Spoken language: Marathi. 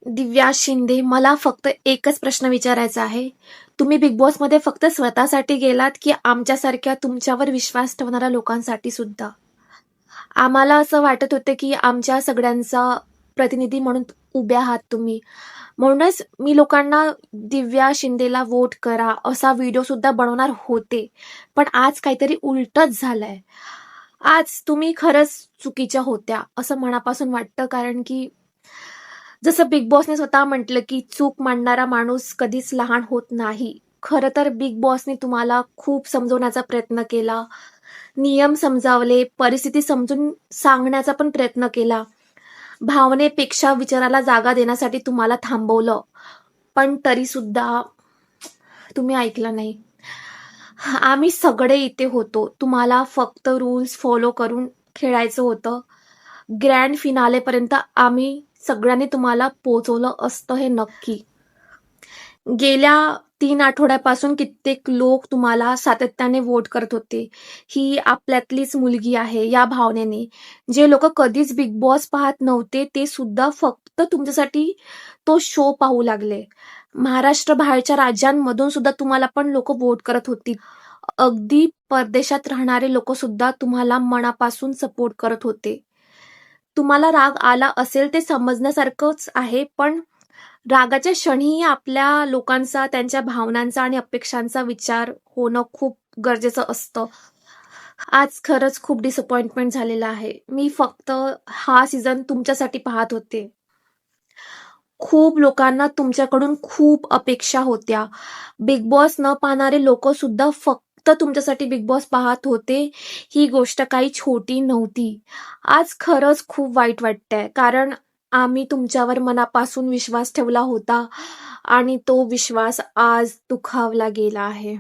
दिव्या शिंदे, मला फक्त एकच प्रश्न विचारायचा आहे. तुम्ही बिग बॉसमध्ये फक्त स्वतःसाठी गेलात की आमच्यासारख्या तुमच्यावर विश्वास ठेवणाऱ्या लोकांसाठी सुद्धा? आम्हाला असं वाटत होतं की आमच्या सगळ्यांचा प्रतिनिधी म्हणून उभे आहात तुम्ही. म्हणूनच मी लोकांना दिव्या शिंदेला वोट करा असा व्हिडिओ सुद्धा बनवणार होते. पण आज काहीतरी उलटच झालंय. आज तुम्ही खरंच चुकीच्या होत्या असं मनापासून वाटतं, कारण की जसं बिग बॉसने स्वतः म्हटलं, की चूक मांडणारा माणूस कधीच लहान होत नाही. खरं तर बिग बॉसने तुम्हाला खूप समजवण्याचा प्रयत्न केला. नियम समजावले, परिस्थिती समजून सांगण्याचा पण प्रयत्न केला. भावनेपेक्षा विचाराला जागा देण्यासाठी तुम्हाला थांबवलं. पण तरीसुद्धा तुम्ही ऐकलं नाही. आम्ही सगळे इथे होतो. तुम्हाला फक्त रूल्स फॉलो करून खेळायचं होतं. ग्रँड फिनालेपर्यंत आम्ही सगळ्यांनी तुम्हाला पोहोचवलं असतं हे नक्की. गेल्या 3 आठवड्यापासून कित्येक लोक तुम्हाला सातत्याने वोट करत होते. ही आपल्यातलीच मुलगी आहे या भावनेने. जे लोकं कधीच बिग बॉस पाहत नव्हते, ते सुद्धा फक्त तुमच्यासाठी तो शो पाहू लागले. महाराष्ट्र बाहेरच्या राज्यांमधून सुद्धा तुम्हाला पण लोकं वोट करत होती. अगदी परदेशात राहणारे लोकं सुद्धा तुम्हाला मनापासून सपोर्ट करत होते. तुम्हाला राग आला असेल ते समजण्यासारखंच आहे, पण रागाच्या क्षणीही आपल्या लोकांचा, त्यांच्या भावनांचा आणि अपेक्षांचा विचार होणं खूप गरजेचं असतं. आज खरंच खूप डिसअपॉइंटमेंट झालेलं आहे. मी फक्त हा सीझन तुमच्यासाठी पाहत होते. खूप लोकांना तुमच्याकडून खूप अपेक्षा होत्या. बिग बॉस न पाहणारे लोकं सुद्धा फक्त तुमच्यासाठी बिग बॉस पाहत होते. ही गोष्ट काही छोटी नव्हती. आज खरंच खूप वाईट वाटतंय, कारण आम्ही तुमच्यावर मनापासून विश्वास ठेवला होता आणि तो विश्वास आज दुखावला गेला आहे.